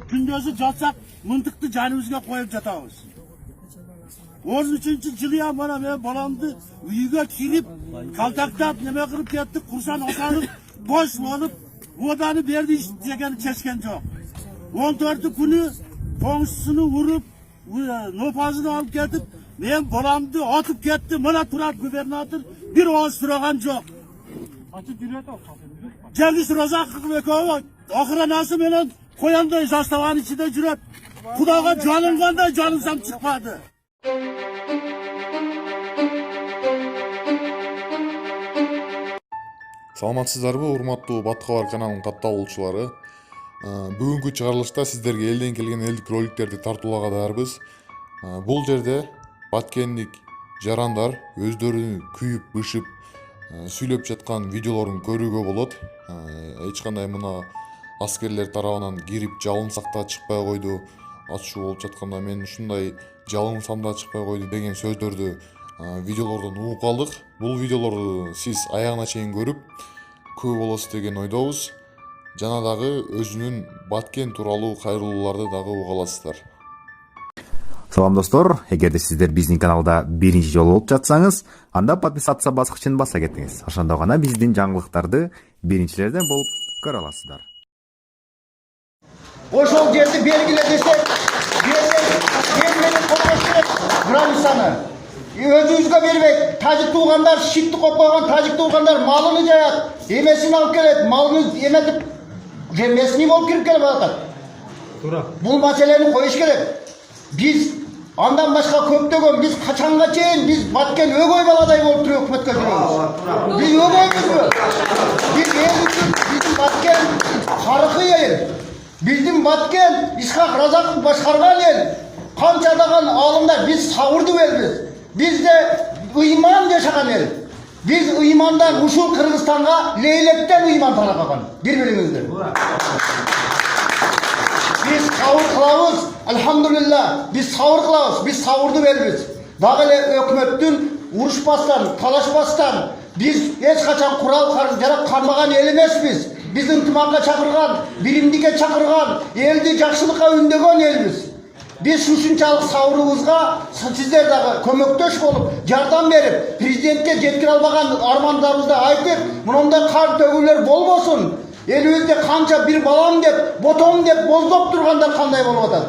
Күндözü жатсақ, мынтықты жанымызға қойып жатамыз. 13-ші жылы мана мен баламды үйге киіп, қалтақтап, неме қылып кетті, құрсан осанып, бош болып, оданы берді деген шешкен жоқ. 14 күні қоңшысыны ұрып, нопазını алып кетіп, мен баламды атып кетті, мына тұрат губернатор bir oğuz сұраған жоқ. Cengiz Rozakov ekova akranası менен koyanday zastavanın içinde жүрөт. Құдаға жалынғандай жалынсам шықпады. Саламатсыздарбы, урматтуу Бат Кабар каналынын катталуучулары. Бүгүнкү чыгарылышта сиздерге элден келген элдик роликтерди тартуулага даярбыз. Бул жерде баткендик жарандар өздөрүнү күйүп, бышып, сүйлөп жаткан видеолорун көрүүгө болот. Эч кандай мына аскерлер тарабынан кирип жалынсак да чыкпай койду, атышуу болуп жатканда мен ушундай жалынсам да чыкпай койду деген сөздөрдү видеолордон угуп калдык. Бул видеолорду сиз аягына чейин көрүп күбө болосуз деген ойдобуз. Жана дагы өзүнүн Баткен тууралуу кайрылууларды дагы уга аласыздар. Салам достор, эгерде сиздер биздин каналда биринчи жолу болуп жатсаңыз, анда подписаться баскычын баса кетиңиз. Ошондо гана биздин жаңылыктарды биринчилерден болуп көрө аласыздар. Ошол жерди белгиле десек, белгилеп коюш керек границаны. Өзүбүзгө бербейт. Тажик туугандар шитти коп койгон тажик туугандар малыны жаят, эмесин алып келет, малыны эметип жемесин болуп кирип келип атат. Туура. Бул маселени коюш керек. Биз андан башка көптөгөн биз качанга чейин биз Баткен өгөй баладай болуп туруп өкмөткө жүрөбүз. Биз өгөйбүзбү? Биз биздин Баткен тарыхый эл. Биздин Баткен Исхак Разаков башкарган эл. Канчадаган алымдар биз сабырдуу элбиз. Бизде ыйман жашаган эл. Биз ыймандан ушул Кыргызстанга лейлектен ыйман тараган. Бири-бириңиздер. Biz savur kılavuz, elhamdülillah, biz savur kılavuz, biz savurdu elbiz. Dağ ile hükümetin uruşbastan, talaşbastan, biz hiç kaçan kural jarap karmagan el emes biz. Biz ıntımakka çakırgan, bilimdike çakırgan, eldi jakşılıkka ündegen elbiz. Biz şuşunçalık savurubuzga sizler dağı kömöktöş bolup, yardım berip, prezidentke jetkire albagan armanlarımızda aytıp, bununda kar tөгүүлөр bolbosun. Elibizde kança bir balam dep, botom dep, bozdop durganlar kanday bolup atat.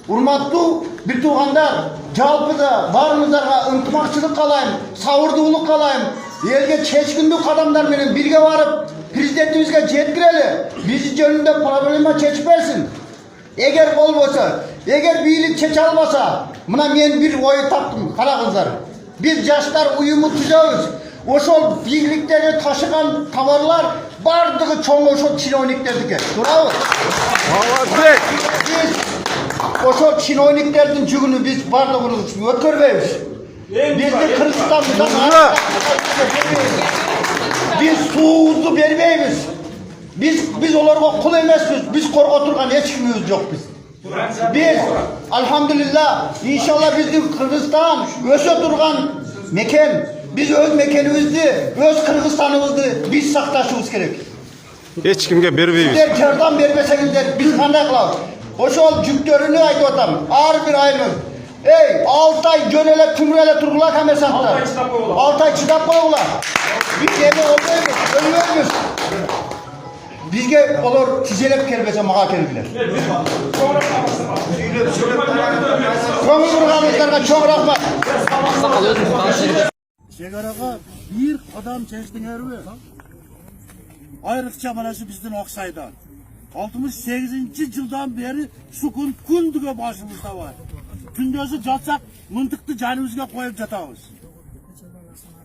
Urmattуу bir tuğandar, жалпыда барыңыздарга ынтымакчылык каалайм, сабырдуулук каалайм. Элге чечкиндүү кадамдар менен бирге барып, президентибизге жеткирели. Биз жөнүндө проблема чечип берсин. Эгер болбосо, эгер бийлик чече албаса, мына мен бир ой таптым, караңыздар. Биз жаштар уюму түзөбүз. Ошол бийликтеги ташыган товарлар бардыгы чоң ошол чиновниктердики. Туурабы? Молодец. Биз ошол чиновниктердин жүгүнү биз бардыгыбыз өткөрбөйбүз. Бизди Кыргызстандан биз суубузду бербейбиз. Biz оларга кул эмеспиз. Биз корго турган эч кимибиз жок биз. Биз алхамдулилlah, иншалла биздин Кыргызстан өсө турган мекен. Biz öz mekenimizdi, öz Kırgızstanımızdı biz saktашыбыз керек. Hiç kimge berбейбиз. Sizler yardım berбесеңиздер biz kандай kılabız? Oşol жүктөрүнү айтып атам. Ар бир айымыз. Ey, 6 ay жөнеле түмүреле тургула коммерсанттар. 6 ay чыдап койгула. Biz эми олбойбуз, өлбөйбүз. Bizge olor тизелеп келбесе мага келгилер. Көңүл бурганыңыздарга чоң рахмат. Шекараға bir қадам чечтиңерби? Айрыкча манасы биздин Аксайдан. 68-ci жылдан бери şu күн күндүгө башыбызда бар. Күндөзү жатсак, мынтыкты жаныбызга коюп жатабыз.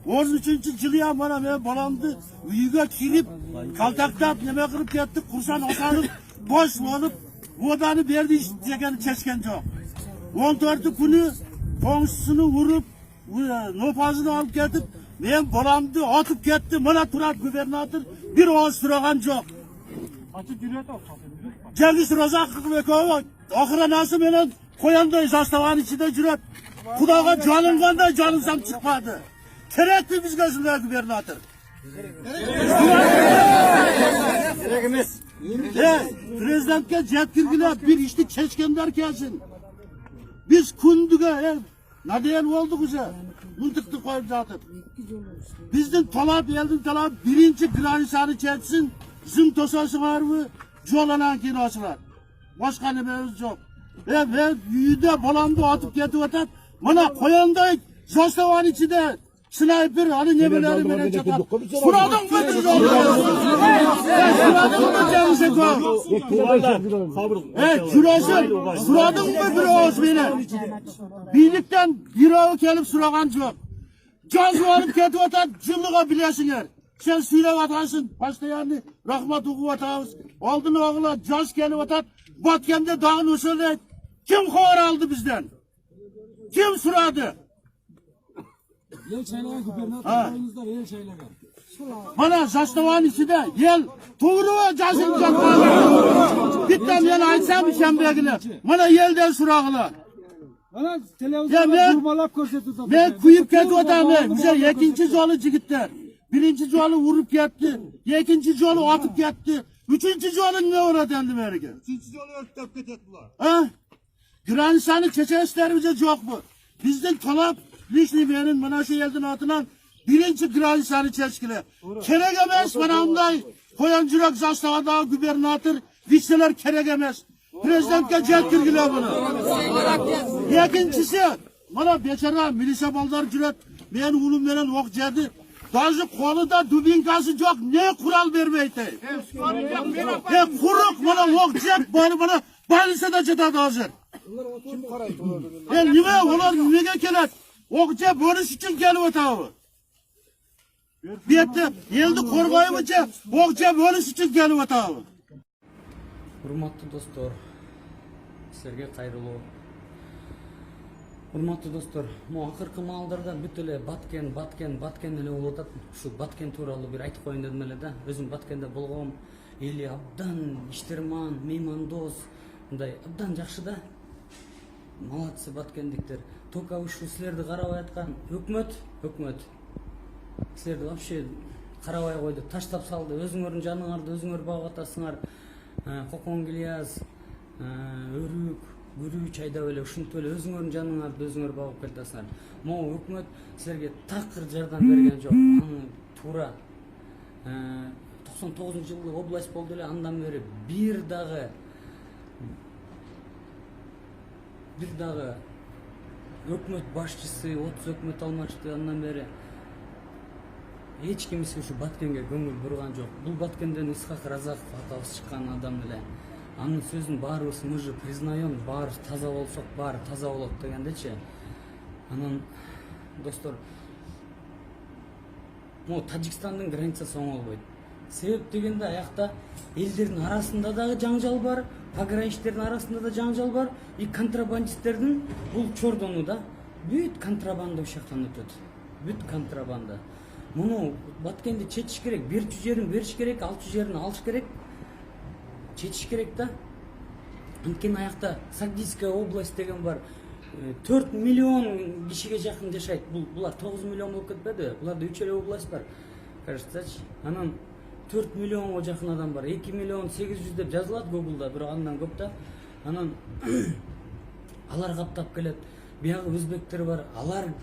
13-ci жылы мана мен баламды үйгө кирип, калтактап, неме кылып кетти, курсан осанып, бош болуп, оданы берди деген чечкен жок. 14 күнү коңшусуну уруп, нопазını alıp кетип, men balamды atıp кетти, мына турат губернатор bir oğuz сұраган жок. Cengiz Rozakov ekova akranası менен koyanday zastavanın içinde жүрөт. Құдаға жалынгандай жалынсам чыкпады. Керекпи бизге ушундай губернатор? Керек эмес. Prezidentke jetkirgiler bir işti çeşkenler kelsin. Biz kunduga ne diyen olduk bize? Mıntıklı koyup zaten. Bizden talap eldin talap birinci granisanı çeksin. Zım tosası var mı? Jolanan kinosular. Başka nememiz yok. Ve yüzde balandı atıp getip atat. Bana koyanda zastavan içinde sniper hani nebeleri mene çatar. Suradın mı biz oğlum? Suradın mı canısı koy? Küresin suradın mı bir oğuz beni? Birlikten bir oğu gelip suragan yok. Cazı alıp getip atat cıllığa bilesinger. Sen söylep atarsın. Başta yani rahmat okup atarız. Aldın oğula caz gelip atat. Batkende dağın usulü. Kim kovar aldı bizden? Kim suradı? Bana zastavan içinde yel tuğruğa cazın çatmağı. Bittem yel açsam şembegine. Bana yelden surağılar. Bana televizyonda durmalap koşuyordu. Ben kuyup ketip atam. Bize ikinci yolu gittiler. Birinci yolu vurup gitti. İkinci yolu atıp gitti. Üçüncü yolu ne uğradı vergi? Üçüncü yolu örtüp getirdiler. Ha? Granisanı çeçeslerimize yok mu? Bizden talap Lişni benim bana şey eldin atılan birinci granisanı çeşkile. Keregemez bana onday koyancırak zastavada gubernatör vişneler keregemez. Prezidentke cetkirgiler bunu. İkincisi bana beçara milise baldar cüret ben ulum veren ok cedi. Bazı koluda dubinkası yok ne kural vermeydi. Kuruk bana ok ced bana balise de cedadı hazır. Nime olar nimege kelet? Okça barış için gelip otağı. Biyette eldi korgayımıca okça barış için gelip otağı. Урматтуу достор, силерге кайрылуу. Урматтуу достор, могу акыркы маалдарда бүт эле Баткен эле болуп атат. Ушу Баткен тууралуу бир айтып коеюн дедим эле да. Өзүм Баткенде болгом. Эли абдан иштерман, меймандос, мындай абдан жакшы да. Молодцы Баткендиктер. Только ушу силерди карабай аткан өкмөт. Силерди вообще карабай койду, таштап салды. Өзүңөрдүн жаныңарды өзүңөр багып атасыңар. Кокон Гильяз, өрүк, күрүч айдап эле ушинтип эле өзүңөрдүн жаныңарды өзүңөр багып келатасыңар. Могу өкмөт силерге такыр жардам берген жок. Аны туура 99-жылы область болду эле, андан бери бир дагы өкмөт башчысы, 30 өкмөт алмашты, андан бери эч кимиси ушу Баткенге көңүл бурган жок. Бул Баткенден Исхак Разаков атабыз чыккан адам эле. Анын сөзүн баарыбыз мы же признаем, баары таза болсок, баары таза болот дегендечи. Анан достор, могу Тажикстандын границасы оңолбойт. Себеп дегенде аякта элдердин арасында дагы жаңжал бар, пограничтердин арасында да жаңжал бар, и контрабандисттердин бул чордону да бүт контрабанда ошол жактан өтөт. Бүт контрабанда. Муну Баткенди чечиш керек, 100 жерин бериш керек, 600 жерин алыш керек. Чечиш керек да. Анткени аякта Сагдийская область деген бар. 4 миллион кишиге жакын жашайт. Булар 9 миллион болуп кетпеди? Буларда 3 эле область бар. Кажется, анан 4 миллионго жакын адам бар. 2 миллион 800 деп жазылат Google'да, бирок андан көп да. Анан алар каптап келет. Биягы өзбектер бар. Алар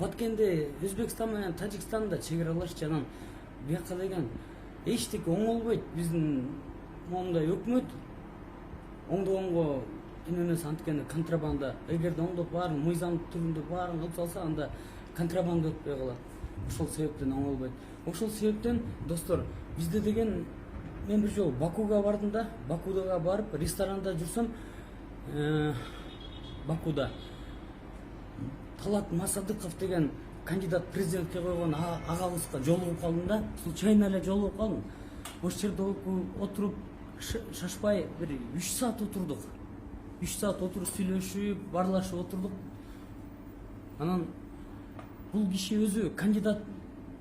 Баткенде Өзбекстан менен Тажикстанда чегералаш жанан бияка деген эчтеке оңолбойт. Биздин моундай өкмөт оңдогонго эмес, анткени контрабанда. Эгерде оңдоп баарын мыйзам түрүндө баарын алып салса, анда контрабанда өтпөй калат. Ошол себептен оңолбойт. Ошол себептен достор, бизде деген мен бир жолу Бакуга бардым да. Бакуга барып ресторанда жүрсөм, Бакуда Талат Масадыков деген кандидат президентке койгон агабызга жолугуп калдым да. Случайно эле жолугуп калдым. Ошол жерде отуруп шашпай бир 3 саат отурдук. 3 саат отуруп сүйлөшүп, барлашып отурдук. Анан бул киши өзү кандидат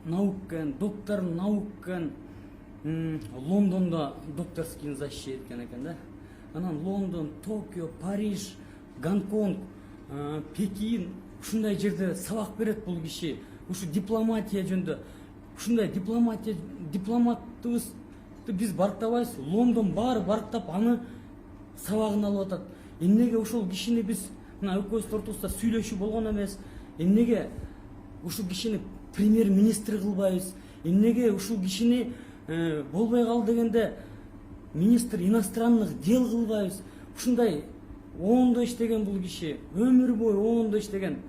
наук экен, доктор наук экен. Лондондо докторскийин защита эткен экен да. Анан Лондон, Токио, Париж, Гонконг, Пекин ушундай жерде сабак берет бул киши. Ушу дипломатия жөнүндө. Ушундай дипломатыбыз Биз барктабайбыз. Лондон баары барктап аны сабагын алып атат. Эмнеге ошол кишини биз мына экөөбүз ортосунда сүйлөшүү болгон эмес? Эмнеге ушул кишини премьер-министр кылбайбыз? Эмнеге ушул кишини болбой калды дегенде министр иностранных дел кылбайбыз? Ушундай оондо иштеген бул киши, өмүр бою оондо иштеген.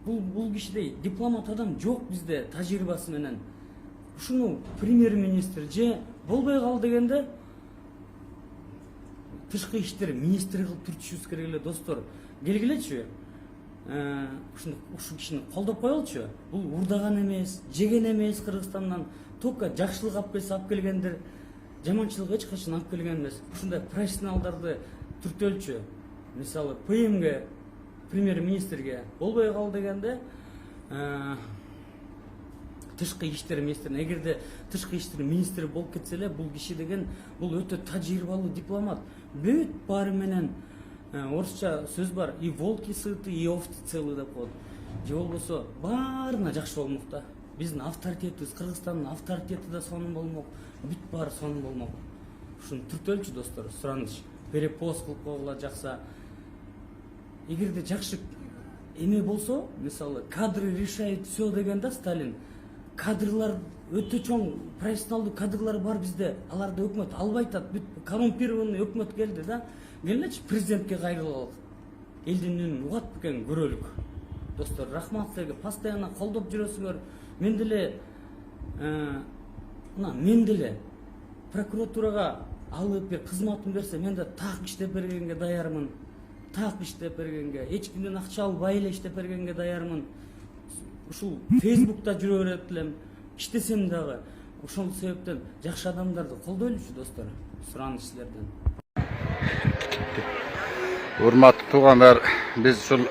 Бул кишидей дипломат адам жок бизде тажрыйбасы менен. Ушуну премьер-министр же болбой калды дегенде тышкы иштер министри кылып түртүшүбүз керек эле достор. Келгилечи. Ушул кишини колдоп коелучу. Бул урдаган эмес, жеген эмес Кыргызстандан. Только жакшылык алып келсе алып келгендер, жаманчылык эч качан алып келген эмес. Ушундай профессионалдарды түртөлчү. Мисалы ПМге, премьер-министрге болбой калды дегенде тышкы иштер министрин, эгерде тышкы иштер министри болуп кетсе эле, бул киши деген бул өтө тажрыйбалуу дипломат. Бүт баары менен орусча сөз бар, и волки сыты, и овцы целый деп коет. Же болбосо баарына жакшы болмок да. Биздин авторитетибиз, Кыргызстандын авторитети да сонун болмок, бүт баары сонун болмок. Ушуну түртөлчү достор, сураныч. Перепост кылып койгула жакса. Эгерде жакшы эме болсо, мисалы кадры решает все дегенде Сталин, кадрлар өтө чоң профессионалдуу кадрлар бар бизде. Аларды өкмөт албай атат. Бүт коррумпированный өкмөт келди да. Келечи президентке кайрылалык. Элдин үнүн угат бекен көрөлүк. Достор, рахмат силерге. Постоянно колдоп жүрөсүңөр. Мен деле прокуратурага алып бир кызматын берсе, мен да так иштеп бергенге даярмын. Так иштеп бергенге, эч кимден акча албай эле иштеп бергенге даярмын. Ушул Facebook'та жүрө берет элем, иштесем дагы. Ошол себептен жакшы адамдарды колдойлучу достор. Сураныч силерден. Урматтуу туугандар, биз ушул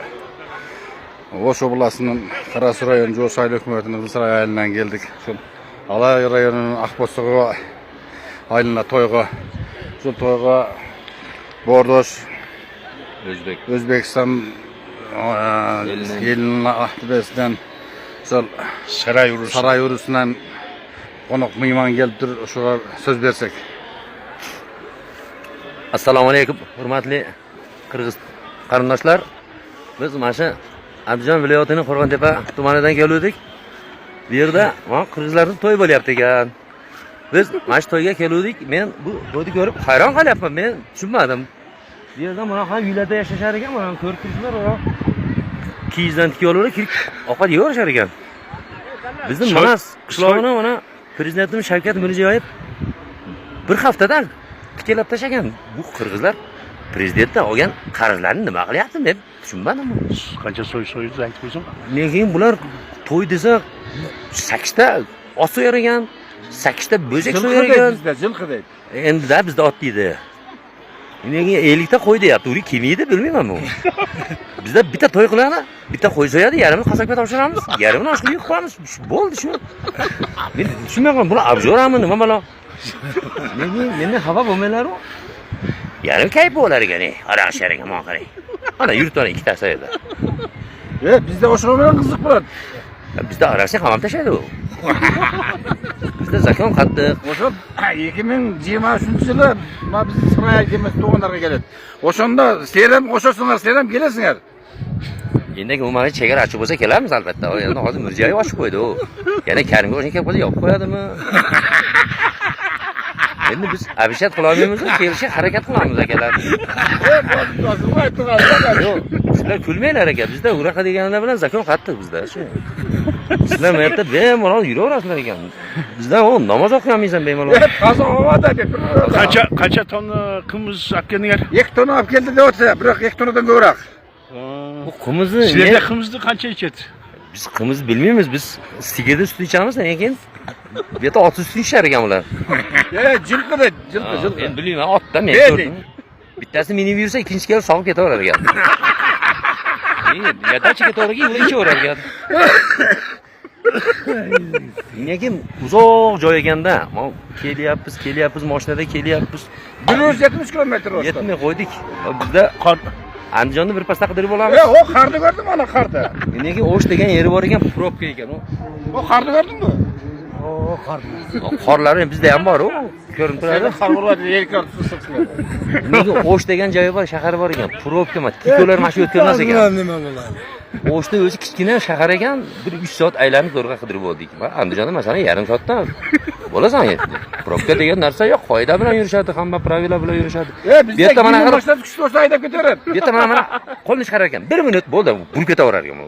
Ош областынын Кара Суу району Жош айыл өкмөтүнүн Кызылсарай айылынан келдик. Ушул Алай районунун Акбосоо айылына тойго. Ушул тойго Бордош, Өзбекстан элинин актыбесинен ушул Сарай урусунан конок мыйман келиптир, ошого сөз берсек. Assalomu alaykum, hurmatli Qirg'iz qarindoshlar. Biz mana shu Andijon viloyatining Qo'rg'ontepa tumanidan keldik. Bu yerda qirg'izlarning to'y bo'lyapti ekan. Biz mana shu to'yga keldik. Men bu to'yni ko'rib hayron qolyapman. Men tushunmadim. Bu yerda mana ham uylarda yashashar ekan, mana ko'rib turibsizlar, mana kiyizdan tikib olib kirik ovqat yeyverishar ekan. Bizning Manas qishlog'ini mana prezidentimiz Shavkat Mirziyoyev bir haftadan tiklab tashlagan. Bu qirg'izlar prezidentdan olgan qarzlarni nima qilyapti deb tushunmadim. Qancha so'yingizni aytib qo'ysin. Lekin bular to'y desa 8 ta ot so'yar ekan, 8 ta bo'zak so'yar ekan. Bizda jilqidek. Endi bizda ot deydi. Lekin 50 ta qo'y deyapti. Uni kim yeydi bilmayman men. Bizda bitta to'y qiladi, bitta qo'y so'yadi, yarimini qassobga topshiramiz, yarimini oshga yeyib qo'yamiz. Bo'ldi shu. Men tushunmayman, bular abjorami nima balo? Meni xafa bo'lmaylar-ku. Yarim kayf bo'lar ekan, araq sharing hamon qarang. Ana yurtdan ikkitasi edi. Bizda o'sha bilan qiziq bo'ladi. Bizda araqcha hamon tashlaydi u. Bizda zakon qattiq. O'sha 2023-yili mana biz Saray akamiz to'g'onlarga keladi. O'shanda seram qo'shasizlar, seram kelasizlar. Endi umuman chegara ochib bo'lsa kelamiz albatta. Endi hozir Mirziyoyev ochib qo'ydi u. Yana Karimga o'sha kelib qolsa yopib qo'yadimi? Endi biz abishat qila olmaymiz, kelishga harakat qilamiz akalar. Yo'q, sizlar kulmanglar aka. Bizda uraqa deganlar bilan zakon qattiq bizda. Shu. Sizlar bu yerda bemalol yuraverasizlar ekan. Bizda o namoz o'qiyamaysan bemalol. Qazo ovada deb. Qancha tonna qimiz olib keldinglar? 2 tonna olib keldi deyapti, biroq 2 tonnadan ko'proq. Bu qimizni sizlarda qimizni qancha ichadi? Biz qimiz bilmaymiz, biz sigirda sut ichamiz, lekin bu yerda ot sut ichar ekan ular. Jilqida. Men bilmayman, otda men ko'rdim. Bittasi minib yursa, ikkinchisi kelib sog'ib ketaverar ekan. Yadachiga to'g'ri ichaverar ekan. Lekin uzoq joy ekanda, kelyapmiz, mashinada kelyapmiz. 170 kilometr o'tdi. Yetmay qo'ydik. Bizda Andijonni bir pasda qidirib olamiz. O qarni ko'rdim, ana qarda. Lekin O'sh degan yeri bor ekan, probka ekan u. O qarni ko'rdingmi? Qorlar ham bizda ham bor-ku. Ko'rinib turadi. Qarg'urlar yerga tushibdi. Nega O'sh degan joyi bor, shahar bor ekan. Probka emas, tikolar mana shu o'tkazmas ekan. Nima bo'ladi? O'shda o'zi kichkina shahar ekan, bir 3 soat aylanib zo'rg'a qidirib oldik. Va Andijonda masalan yarim soatda bo'lasan endi. Probka degan narsa yo'q, qoida bilan yurishadi, hamma pravila bilan yurishadi. Bu yerda mana qarab, boshlab chiqishni o'sha haydab ketaveradi. bu yerda mana qo'lni chiqarar ekan. 1 minut bo'ldi, burib ketaverar ekan.